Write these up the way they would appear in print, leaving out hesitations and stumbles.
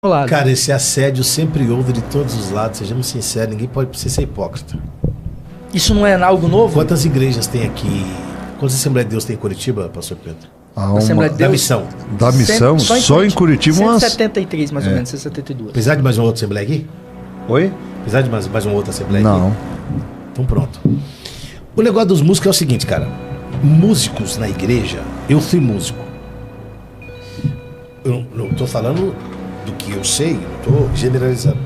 lado. Cara, esse assédio sempre houve de todos os lados, sejamos sinceros, ninguém pode ser hipócrita. Isso não é algo novo? Quantas igrejas tem aqui? Quantas Assembleias de Deus tem em Curitiba, pastor Pedro? Assembleia de Deus? Da Missão. Da Missão? Só em Curitiba umas... 173, mais ou menos, 172. Precisar de mais uma outra Assembleia aqui? Oi? Precisar de mais uma outra Assembleia aqui? Não. Então pronto. O negócio dos músicos é o seguinte, cara. Músicos na igreja, eu fui músico. Eu não tô falando do que eu sei, não tô generalizando.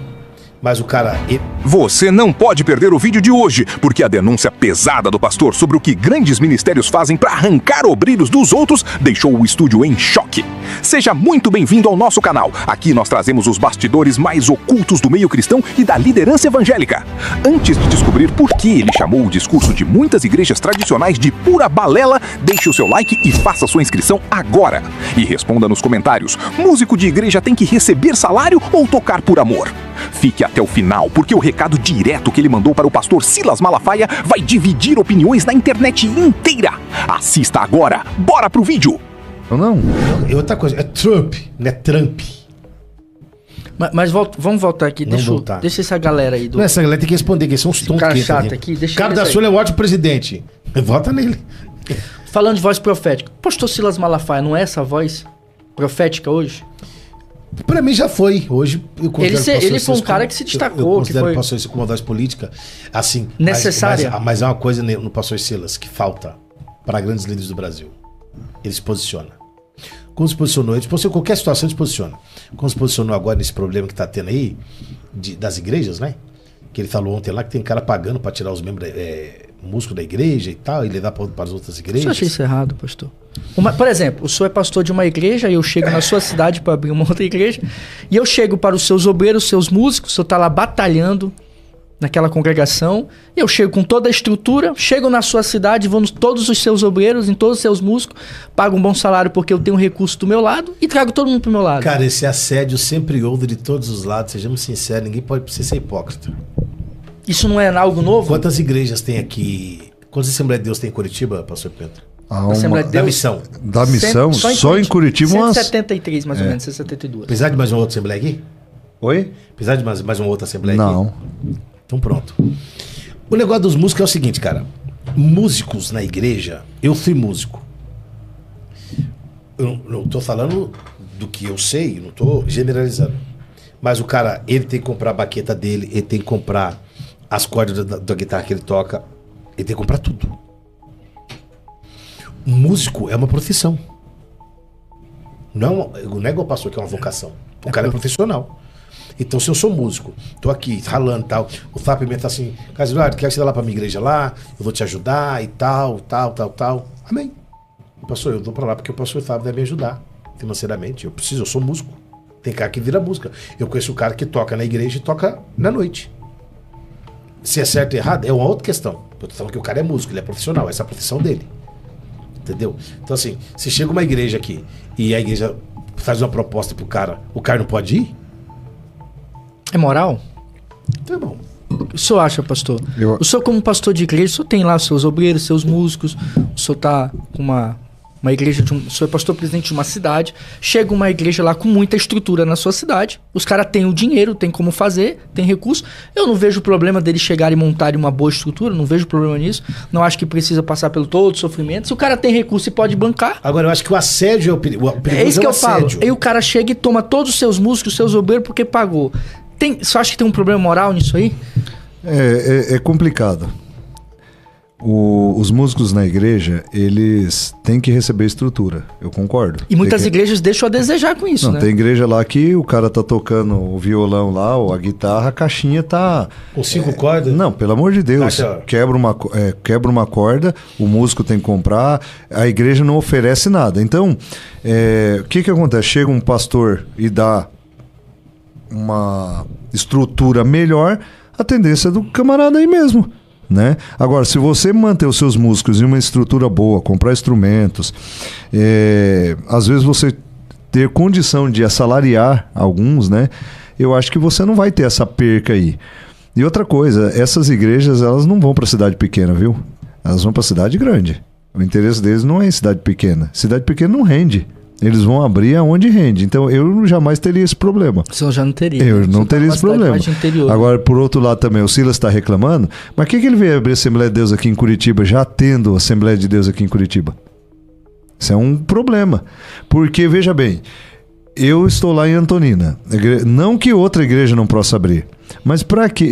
Mas o cara... Você não pode perder o vídeo de hoje, porque a denúncia pesada do pastor sobre o que grandes ministérios fazem para arrancar obreiros dos outros deixou o estúdio em choque. Seja muito bem-vindo ao nosso canal. Aqui nós trazemos os bastidores mais ocultos do meio cristão e da liderança evangélica. Antes de descobrir por que ele chamou o discurso de muitas igrejas tradicionais de pura balela, deixe o seu like e faça sua inscrição agora. E responda nos comentários: músico de igreja tem que receber salário ou tocar por amor? Fique até o final, porque o recado direto que ele mandou para o pastor Silas Malafaia vai dividir opiniões na internet inteira. Assista agora. Bora pro vídeo. Não. E outra coisa, é Trump, não é Trump. Mas vamos voltar aqui. Deixa essa galera aí. Não, essa galera tem que responder, que são uns tontos. Cara chato aqui. O cara da Sul é um ótimo presidente. Vota nele. Falando de voz profética, pastor Silas Malafaia não é essa voz profética hoje? Pra mim já foi. Hoje eu ele foi um cara que se destacou. Eu considero o pastor Silas como uma voz política assim, necessária. Mas é uma coisa no pastor Silas que falta para grandes líderes do Brasil. Ele se posiciona. Como se posicionou, ele se posicionou em qualquer situação, ele se posiciona. Como se posicionou agora nesse problema que tá tendo aí das igrejas, né? Que ele falou ontem lá que tem cara pagando para tirar os membros músicos da igreja e tal, e levar para as outras igrejas. Eu achei isso errado, pastor. Por exemplo, o senhor é pastor de uma igreja e eu chego na sua cidade para abrir uma outra igreja e eu chego para os seus obreiros, seus músicos, o senhor tá lá batalhando naquela congregação, eu chego com toda a estrutura, chego na sua cidade, vou em todos os seus obreiros, em todos os seus músicos, pago um bom salário porque eu tenho um recurso do meu lado e trago todo mundo pro meu lado. Cara, esse assédio sempre houve de todos os lados, sejamos sinceros, ninguém pode ser hipócrita. Isso não é algo novo? Quantas igrejas tem aqui? Quantas Assembleias de Deus tem em Curitiba, pastor Pedro? Assembleia de Deus? Da Missão. Da Missão? Só em Curitiba umas... 173, mais ou menos, 172. Precisar de mais uma outra Assembleia aqui? Oi? Precisar de mais uma outra Assembleia aqui? Não. Então pronto. O negócio dos músicos é o seguinte, cara. Músicos na igreja, eu fui músico. Eu não tô falando do que eu sei, não tô generalizando. Mas o cara, ele tem que comprar a baqueta dele, ele tem que comprar as cordas da guitarra que ele toca, ele tem que comprar tudo. Músico é uma profissão. Não é igual pastor que é uma vocação. O cara é profissional. Então, se eu sou músico, tô aqui ralando e tal, o Fábio Pimenta tá assim, Casimiro, quer que você vá lá pra minha igreja lá, eu vou te ajudar e tal. Amém. Pastor, eu vou pra lá porque o pastor Fábio deve me ajudar financeiramente. Eu sou músico. Tem cara que vira música. Eu conheço o cara que toca na igreja e toca na noite. Se é certo ou errado, é uma outra questão. Eu tô falando que o cara é músico, ele é profissional, essa é a profissão dele. Entendeu? Então, assim, se chega uma igreja aqui e a igreja faz uma proposta pro cara, o cara não pode ir? É moral? Então é bom. O senhor acha, pastor? O senhor, como pastor de igreja, o senhor tem lá os seus obreiros, seus músicos, o senhor tá com uma igreja o senhor é pastor presidente de uma cidade, chega uma igreja lá com muita estrutura na sua cidade, os caras têm o dinheiro, tem como fazer, tem recurso. Eu não vejo problema deles chegarem e montarem uma boa estrutura, não vejo problema nisso. Não acho que precisa passar pelo todo o sofrimento. Se o cara tem recurso e pode bancar. Agora, eu acho que o assédio é o perigo. É isso que eu falo. Aí o cara chega e toma todos os seus músicos, os seus obreiros, porque pagou. Você acha que tem um problema moral nisso aí? É complicado. Os músicos na igreja, eles têm que receber estrutura, eu concordo. E muitas igrejas deixam a desejar com isso, não, né? Tem igreja lá que o cara tá tocando o violão lá, ou a guitarra, a caixinha tá... Com 5 cordas? Não, pelo amor de Deus. Quebra uma corda, o músico tem que comprar, a igreja não oferece nada. Então, o que acontece? Chega um pastor e dá uma estrutura melhor, a tendência é do camarada aí mesmo, né? Agora, se você manter os seus músicos em uma estrutura boa, comprar instrumentos, às vezes você ter condição de assalariar alguns, né? Eu acho que você não vai ter essa perca aí. E outra coisa, essas igrejas, elas não vão para cidade pequena, viu? Elas vão para cidade grande. O interesse deles não é em cidade pequena. Cidade pequena não rende. Eles vão abrir aonde rende. Então, eu jamais teria esse problema. Você já não teria. Eu não teria esse problema. Agora, por outro lado também, o Silas está reclamando. Mas que ele veio abrir a Assembleia de Deus aqui em Curitiba, já tendo a Assembleia de Deus aqui em Curitiba? Isso é um problema. Porque, veja bem, eu estou lá em Antonina. Não que outra igreja não possa abrir. Mas para quê?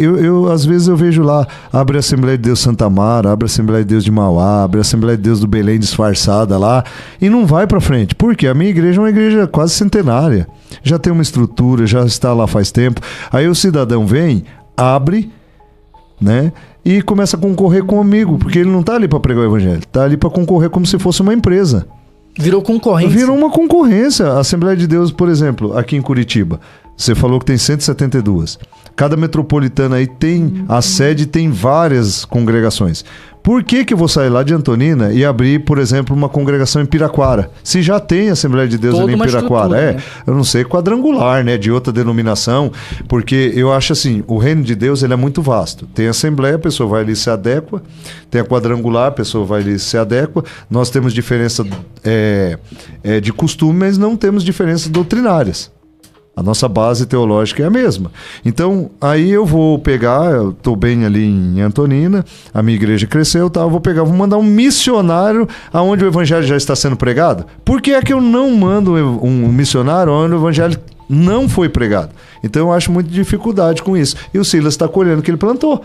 Às vezes eu vejo lá, abre a Assembleia de Deus Santa Mara, abre a Assembleia de Deus de Mauá, abre a Assembleia de Deus do Belém disfarçada lá, e não vai para frente. Por quê? A minha igreja é uma igreja quase centenária. Já tem uma estrutura, já está lá faz tempo. Aí o cidadão vem, abre, né? E começa a concorrer comigo, porque ele não está ali para pregar o evangelho, está ali para concorrer como se fosse uma empresa. Virou concorrência. Virou uma concorrência. A Assembleia de Deus, por exemplo, aqui em Curitiba, você falou que tem 172. Cada metropolitana aí tem a sede, tem várias congregações. Por que eu vou sair lá de Antonina e abrir, por exemplo, uma congregação em Piraquara? Se já tem Assembleia de Deus ali em Piraquara. Né? Eu não sei, quadrangular, né? De outra denominação. Porque eu acho assim, o reino de Deus ele é muito vasto. Tem a Assembleia, a pessoa vai ali se adequa. Tem a quadrangular, a pessoa vai ali se adequa. Nós temos diferença de costume, mas não temos diferenças doutrinárias. A nossa base teológica é a mesma. Então, aí eu vou pegar, eu estou bem ali em Antonina, a minha igreja cresceu, tá? Eu vou mandar um missionário aonde o evangelho já está sendo pregado. Por que é que eu não mando um missionário onde o evangelho não foi pregado? Então, eu acho muita dificuldade com isso. E o Silas está colhendo o que ele plantou.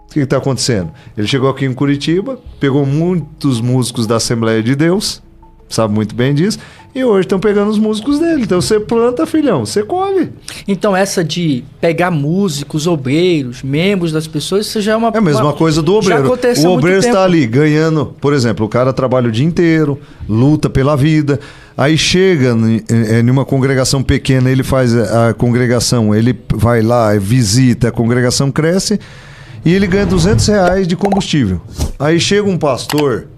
O que está acontecendo? Ele chegou aqui em Curitiba, pegou muitos músicos da Assembleia de Deus, sabe muito bem disso, e hoje estão pegando os músicos dele. Então você planta, filhão, você colhe. Então essa de pegar músicos, obreiros, membros das pessoas, isso já é uma... É a mesma coisa do obreiro. O obreiro está ali ganhando, por exemplo, o cara trabalha o dia inteiro, luta pela vida, aí chega em uma congregação pequena, ele faz a congregação, ele vai lá, visita, a congregação cresce, e ele ganha R$200 de combustível. Aí chega um pastor...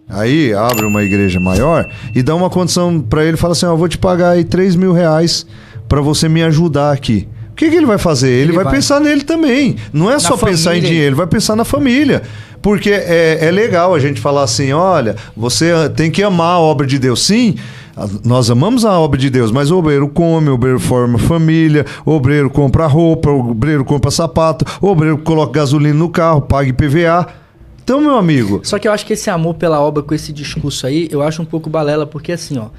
Aí abre uma igreja maior e dá uma condição para ele, fala assim, eu vou te pagar aí R$3.000 para você me ajudar aqui. O que ele vai fazer? Ele vai pensar nele também. Não é só pensar em dinheiro, ele vai pensar na família. Porque é legal a gente falar assim, olha, você tem que amar a obra de Deus. Sim, nós amamos a obra de Deus, mas o obreiro come, o obreiro forma família, o obreiro compra roupa, o obreiro compra sapato, o obreiro coloca gasolina no carro, paga IPVA. Então, meu amigo... Só que eu acho que esse amor pela obra com esse discurso aí, eu acho um pouco balela, porque assim, ó...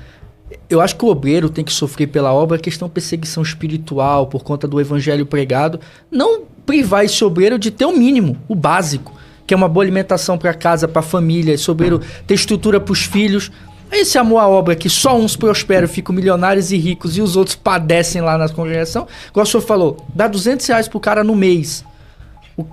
Eu acho que o obreiro tem que sofrer pela obra a questão de perseguição espiritual, por conta do evangelho pregado. Não privar esse obreiro de ter o mínimo, o básico, que é uma boa alimentação para casa, para a família, esse obreiro ter estrutura para os filhos. Esse amor à obra que só uns prosperam, ficam milionários e ricos, e os outros padecem lá na congregação. Igual o senhor falou, dá R$200 pro cara no mês.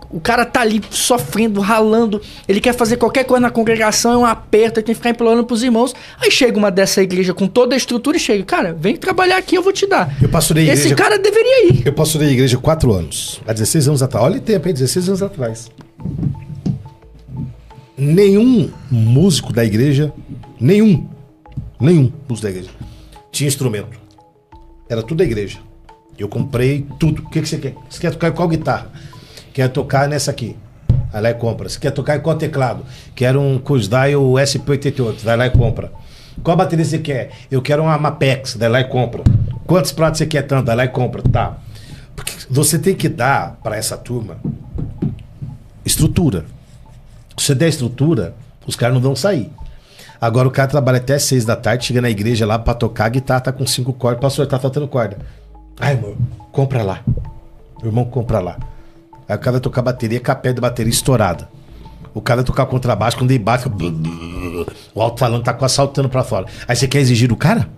O cara tá ali sofrendo, ralando, ele quer fazer qualquer coisa na congregação, é um aperto, ele tem que ficar implorando pros irmãos. Aí chega uma dessa igreja com toda a estrutura e chega, cara, vem trabalhar aqui, eu vou te dar. Eu pastorei igreja. Esse cara deveria ir. Eu pastorei a igreja 4 anos, há 16 anos atrás. Olha o tempo aí, 16 anos atrás. Nenhum músico da igreja, nenhum músico da igreja tinha instrumento. Era tudo da igreja. Eu comprei tudo. O que você quer? Você quer tocar qual guitarra? Quer tocar nessa aqui, vai lá e compra. Você quer tocar em qual teclado? Quero um Kuzdai ou SP88, vai lá e compra. Qual bateria você quer? Eu quero uma Mapex, vai lá e compra. Quantos pratos você quer tanto? Vai lá e compra, tá. Porque você tem que dar para essa turma estrutura. Se você der estrutura, os caras não vão sair. Agora o cara trabalha até 6 da tarde, chega na igreja lá para tocar, a guitarra tá com 5 cordas, pastor, tá faltando corda. Ai, irmão, compra lá. O irmão compra lá. Aí o cara vai tocar bateria com a pedra de bateria estourada. O cara vai tocar contrabaixo, quando ele bate, o alto-falante tá quase saltando pra fora. Aí você quer exigir do cara?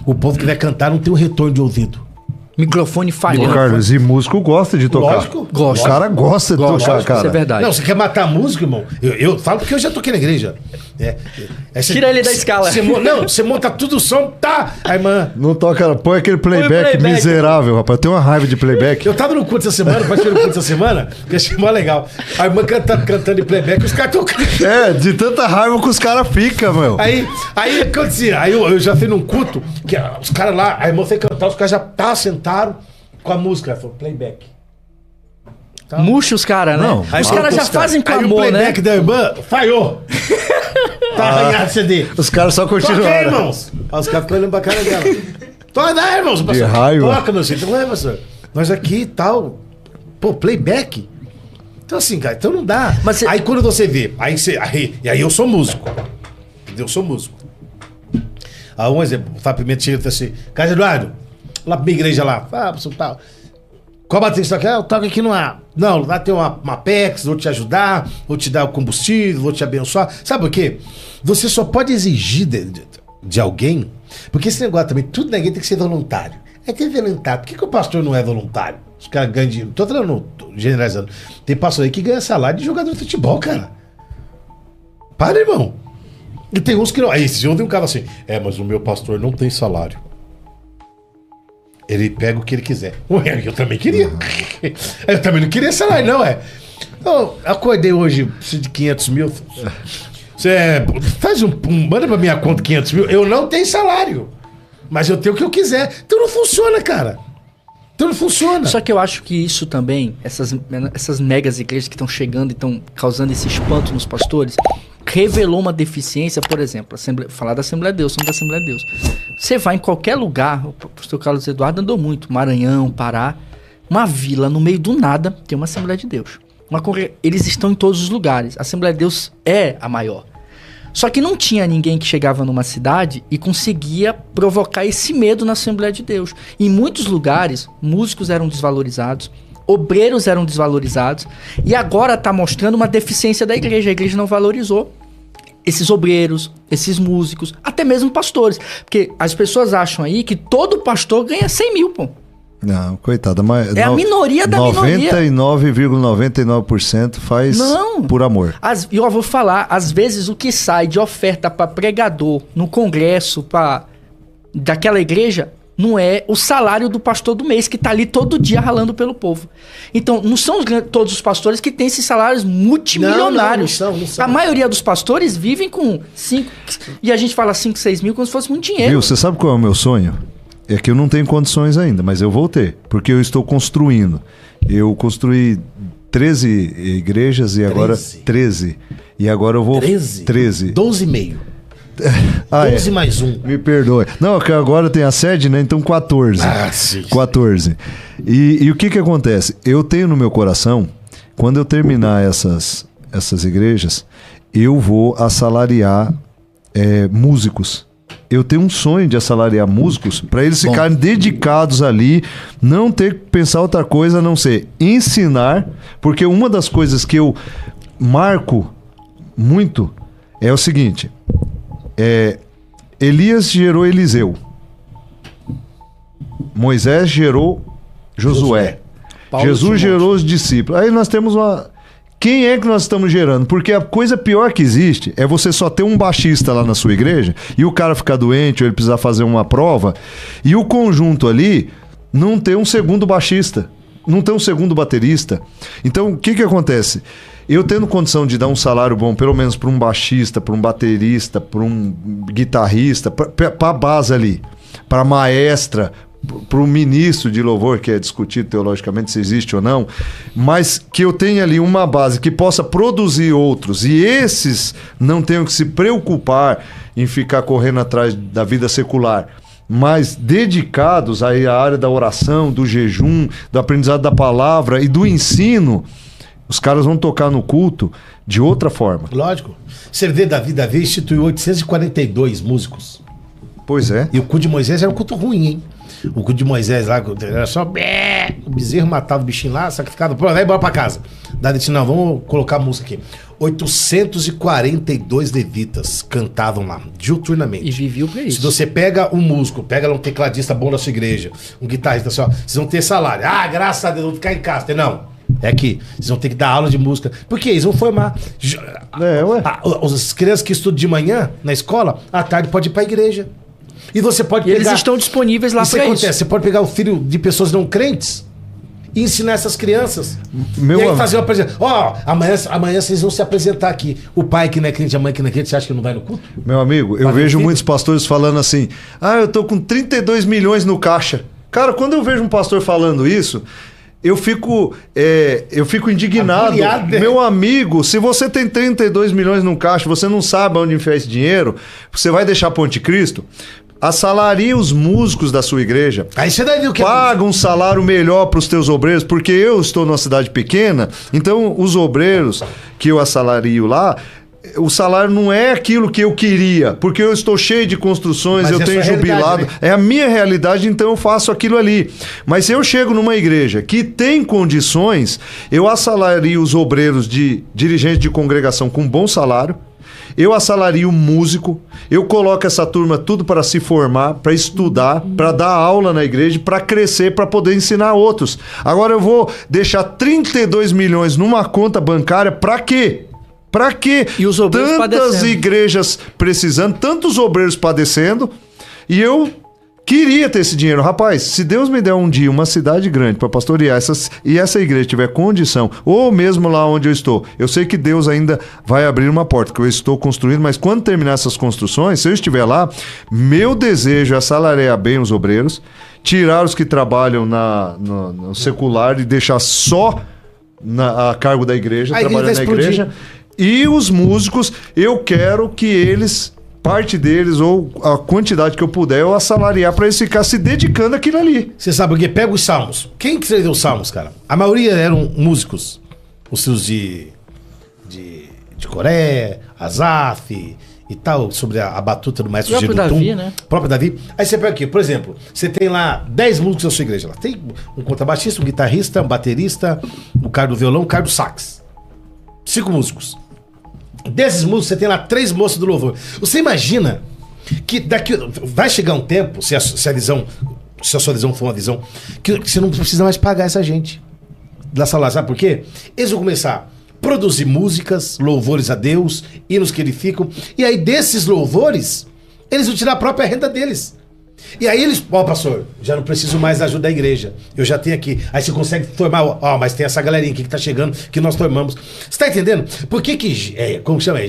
O povo que vai cantar não tem um retorno de ouvido. Microfone falhando. Carlos, e músico gosta de tocar. Lógico. Gosta. O cara gosta de tocar, lógico, cara. Isso é verdade. Não, você quer matar músico, irmão? Eu falo porque eu já toquei na igreja. Tira ele da escala. Você monta tudo o som, tá? Aí, irmã... Não toca, põe aquele playback miserável, rapaz. Eu tenho uma raiva de playback. Eu tava no culto essa semana, participei no culto essa semana, que achei mó legal. A irmã cantando em playback, os caras tocando. De tanta raiva que os caras ficam, meu. Aí acontecia. Aí eu já fui num culto, que os caras lá, a irmã foi cantar, os caras já sentaram com a música. Ela falou, playback. Tal. Murcha os caras, né? Não. Os caras já fazem com aí amor, o playback né? da irmã falhou. Tá arranhado o CD. Os caras só Toca aí, continuaram. irmãos. Aí os caras ficam olhando pra cara dela. Toca aí, irmãos. De raiva. Toca, meu filho. Não é, pastor. Nós aqui e tal. Pô, playback. Então assim, cara, então não dá. Mas aí quando você vê, e aí eu sou músico. Entendeu? Eu sou músico. Aí um exemplo, o Fábio Pimenta chega e fala assim, Carlos Eduardo, lá pra minha igreja lá, pastor, tal. Qual baterista que é? Eu toco aqui no ar. Não, lá tem uma PEX, vou te ajudar, vou te dar o combustível, vou te abençoar. Sabe por quê? Você só pode exigir de alguém, porque esse negócio também, tudo ninguém tem que ser voluntário. É que é voluntário. Por que o pastor não é voluntário? Os caras ganham dinheiro. Tô falando, generalizando. Tem pastor aí que ganha salário de jogador de futebol, cara. Para, irmão. E tem uns que não. Aí, esse dia tem um cara assim, mas o meu pastor não tem salário. Ele pega o que ele quiser. Ué, eu também queria. Eu também não queria salário, não, é. Eu acordei hoje, preciso de 500 mil. Você faz manda pra minha conta 500 mil. Eu não tenho salário. Mas eu tenho o que eu quiser. Então não funciona, cara. Então não funciona. Só que eu acho que isso também, essas megas igrejas que estão chegando e estão causando esse espanto nos pastores, revelou uma deficiência, por exemplo, falar da Assembleia de Deus, somos da Assembleia de Deus. Você vai em qualquer lugar, o pastor Carlos Eduardo andou muito, Maranhão, Pará, uma vila no meio do nada tem uma Assembleia de Deus. Eles estão em todos os lugares, a Assembleia de Deus é a maior. Só que não tinha ninguém que chegava numa cidade e conseguia provocar esse medo na Assembleia de Deus. Em muitos lugares, músicos eram desvalorizados, obreiros eram desvalorizados, e agora está mostrando uma deficiência da igreja. A igreja não valorizou esses obreiros, esses músicos, até mesmo pastores. Porque as pessoas acham aí que todo pastor ganha 100 mil, pô. Não, coitada, mas é a minoria da minoria. 99,99% faz por amor. E eu vou falar, às vezes o que sai de oferta para pregador no congresso daquela igreja não é o salário do pastor do mês, que tá ali todo dia ralando pelo povo. Então, não são todos os pastores que têm esses salários multimilionários. Não são. A maioria dos pastores vivem com 5... E a gente fala 5, 6 mil como se fosse muito dinheiro. Viu, você sabe qual é o meu sonho? É que eu não tenho condições ainda, mas eu vou ter, porque eu estou construindo. Eu construí 13 igrejas e agora 13. E agora eu vou... 13? 12,5. 12 mais 1. Me perdoe. Não, que agora tem a sede, né? Então 14. Sim. 14. E o que acontece? Eu tenho no meu coração, quando eu terminar essas igrejas, eu vou assalariar músicos. Eu tenho um sonho de assalariar músicos para eles ficarem dedicados ali, não ter que pensar outra coisa a não ser ensinar, porque uma das coisas que eu marco muito é o seguinte: Elias gerou Eliseu, Moisés gerou Josué. Jesus gerou os discípulos. Aí nós temos Quem é que nós estamos gerando? Porque a coisa pior que existe é você só ter um baixista lá na sua igreja e o cara ficar doente ou ele precisar fazer uma prova e o conjunto ali não ter um segundo baixista, não ter um segundo baterista. Então, o que acontece? Eu tendo condição de dar um salário bom, pelo menos para um baixista, para um baterista, para um guitarrista, para a base ali, para a maestra, para o ministro de louvor, que é discutido teologicamente se existe ou não, mas que eu tenha ali uma base que possa produzir outros e esses não tenham que se preocupar em ficar correndo atrás da vida secular, mas dedicados aí à área da oração, do jejum, do aprendizado da palavra e do ensino. Os caras vão tocar no culto de outra forma. Lógico. Cerveja da Vida V instituiu 842 músicos. Pois é. E o culto de Moisés era um culto ruim, hein? O culto de Moisés lá, era só... O bezerro matava o bichinho lá, sacrificava. Pô, vai embora pra casa. Daí disse, não, vamos colocar a música aqui. 842 levitas cantavam lá, diuturnamente. E viviam pra isso. Se você pega um músico, pega um tecladista bom da sua igreja, um guitarrista, assim, ó, vocês vão ter salário. Ah, graças a Deus, vão ficar em casa. Não. É aqui. Vocês vão ter que dar aula de música. Porque eles vão formar. As crianças que estudam de manhã na escola, à tarde pode ir pra igreja. E você pode pegar... eles estão disponíveis lá para isso. Você pode pegar o filho de pessoas não crentes e ensinar essas crianças. E aí fazer uma apresentação. Amanhã vocês vão se apresentar aqui. O pai que não é crente, a mãe que não é crente, você acha que não vai no culto? Meu amigo, eu vejo muitos pastores falando assim, eu tô com 32 milhões no caixa. Cara, quando eu vejo um pastor falando isso, eu fico indignado. Meu amigo, se você tem 32 milhões no caixa, você não sabe onde enfiar esse dinheiro, você vai deixar Ponte Cristo? Assalaria os músicos da sua igreja. Aí você deve o que? Paga um salário melhor para os teus obreiros, porque eu estou numa cidade pequena, então os obreiros que eu assalario lá, o salário não é aquilo que eu queria, porque eu estou cheio de construções, eu tenho jubilado. Né? É a minha realidade, então eu faço aquilo ali. Mas se eu chego numa igreja que tem condições, eu assalario os obreiros de dirigentes de congregação com bom salário, eu assalario o músico, eu coloco essa turma tudo para se formar, para estudar, para dar aula na igreja, para crescer, para poder ensinar outros. Agora eu vou deixar 32 milhões numa conta bancária para quê? Para quê? E os obreiros tantas igrejas precisando, tantos obreiros padecendo, e eu queria ter esse dinheiro. Rapaz, se Deus me der um dia uma cidade grande para pastorear e essa igreja tiver condição, ou mesmo lá onde eu estou, eu sei que Deus ainda vai abrir uma porta, que eu estou construindo, mas quando terminar essas construções, se eu estiver lá, meu desejo é assalariar bem os obreiros, tirar os que trabalham no secular e deixar só a cargo da igreja, trabalhando na igreja. E os músicos, eu quero que eles, parte deles, ou a quantidade que eu puder, eu assalariar para eles ficar se dedicando àquilo ali. Você sabe o que? Pega os salmos. Quem que escreveu os salmos, cara? A maioria eram músicos. Os seus de Coré, Asaf e tal, sobre a batuta do maestro Gedutum. Davi, né? Próprio Davi. Aí você pega aqui, por exemplo, você tem lá 10 músicos na sua igreja. Lá tem um contrabaixista, um guitarrista, um baterista, um cara do violão, um cara do sax. 5 músicos. Desses músicos, você tem lá 3 moças do louvor. Você imagina que daqui vai chegar um tempo, se a sua visão for uma visão, que você não precisa mais pagar essa gente da sala. Sabe por quê? Eles vão começar a produzir músicas, louvores a Deus, hinos que edificam, e aí desses louvores, eles vão tirar a própria renda deles. E aí eles, pastor, já não preciso mais da ajuda da igreja, eu já tenho aqui. Aí você consegue formar, mas tem essa galerinha aqui que tá chegando, que nós formamos. Você tá entendendo? Por que como chama?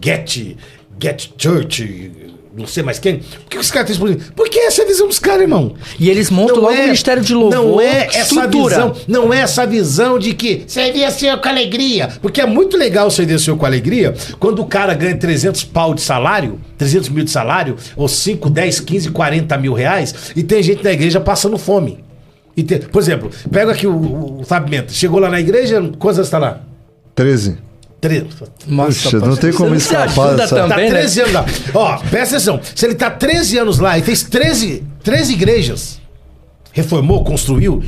Get Church, não sei mais quem. Por que os caras estão explodindo? Porque essa é a visão dos caras, irmão. E eles montam logo o ministério de louvor. Não é essa visão, não é essa visão de que servir a Senhor com alegria. Porque é muito legal servir a Senhor com alegria quando o cara ganha 300 pau de salário, 300 mil de salário, ou 5, 10, 15, 40 mil reais, e tem gente na igreja passando fome. Por exemplo, pega aqui o Fábio Menta. Chegou lá na igreja, quantas anos tá lá? 13. Nossa, não tem como escapar dessa. Tá 13 anos lá. Presta atenção. Se ele tá 13 anos lá e fez 13 igrejas, reformou, construiu,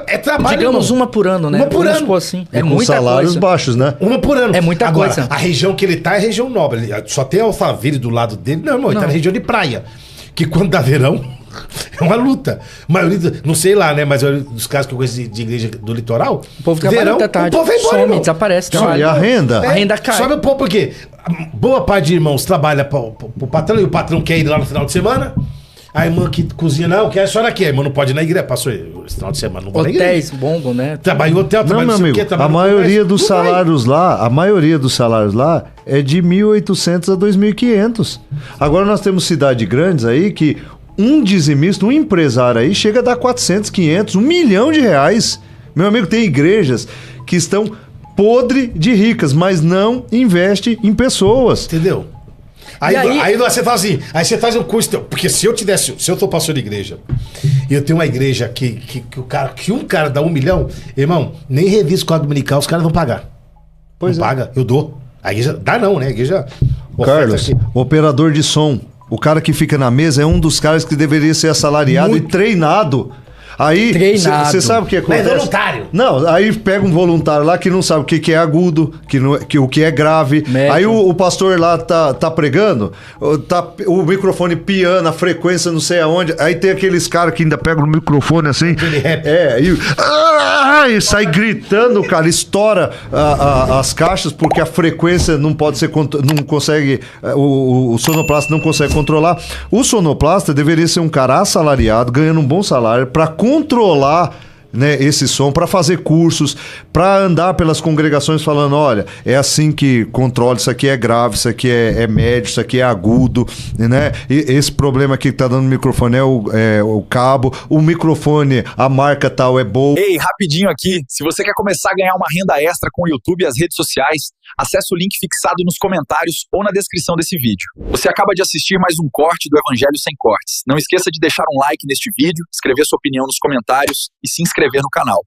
é trabalho. Digamos, irmão. Uma por ano, né? Uma por ano. Assim. É com salários baixos, né? Uma por ano. É muita Agora, coisa. A região que ele tá é região nobre. Só tem Alphaville do lado dele. Não, ele tá na região de praia. Que quando dá verão, é uma luta. A maioria, não sei lá, né? Mas dos casos que eu conheço de igreja do litoral, o povo trabalha até tarde. O povo vai embora, some, desaparece. E a renda? A renda cai. Sobe um pouco porque boa parte de irmãos trabalha pro patrão e o patrão quer ir lá no final de semana. A irmã que cozinha, não, quer a senhora aqui. A irmã não pode ir na igreja. Passou esse final de semana, não vou na igreja. Hotéis, bongo, né? Trabalha em hotel, trabalha não, meu amigo, a maioria dos salários lá, é de 1.800 a 2.500. Agora nós temos cidades grandes aí que um dizimista, um empresário aí, chega a dar 400, 500, 1 milhão de reais. Meu amigo, tem igrejas que estão podre de ricas, mas não investe em pessoas. Entendeu? Aí você faz assim, aí você faz um curso, porque se eu for pastor de igreja, e eu tenho uma igreja que um cara dá 1 milhão, irmão, nem revista quadro dominical, os caras vão pagar. Pois não paga, eu dou. A igreja dá não, né? A igreja... Carlos, operador de som. O cara que fica na mesa é um dos caras que deveria ser assalariado e treinado. Aí, você sabe o que acontece? É voluntário. Não, aí pega um voluntário lá que não sabe o que é agudo, o que é grave. Médio. Aí o pastor lá tá pregando, o microfone piando, a frequência não sei aonde. Aí tem aqueles caras que ainda pegam o microfone assim. E sai gritando, cara, estoura as caixas porque a frequência não pode ser, não consegue, o sonoplasta não consegue controlar. O sonoplasta deveria ser um cara assalariado, ganhando um bom salário, para controlar né, esse som, para fazer cursos, para andar pelas congregações falando, olha, é assim que controla, isso aqui é grave, isso aqui é médio, isso aqui é agudo, né? E esse problema aqui que tá dando no microfone é o cabo, o microfone, a marca tal é boa. Ei, rapidinho aqui, se você quer começar a ganhar uma renda extra com o YouTube e as redes sociais, acesse o link fixado nos comentários ou na descrição desse vídeo. Você acaba de assistir mais um corte do Evangelho Sem Cortes. Não esqueça de deixar um like neste vídeo, escrever sua opinião nos comentários e se inscrever no canal.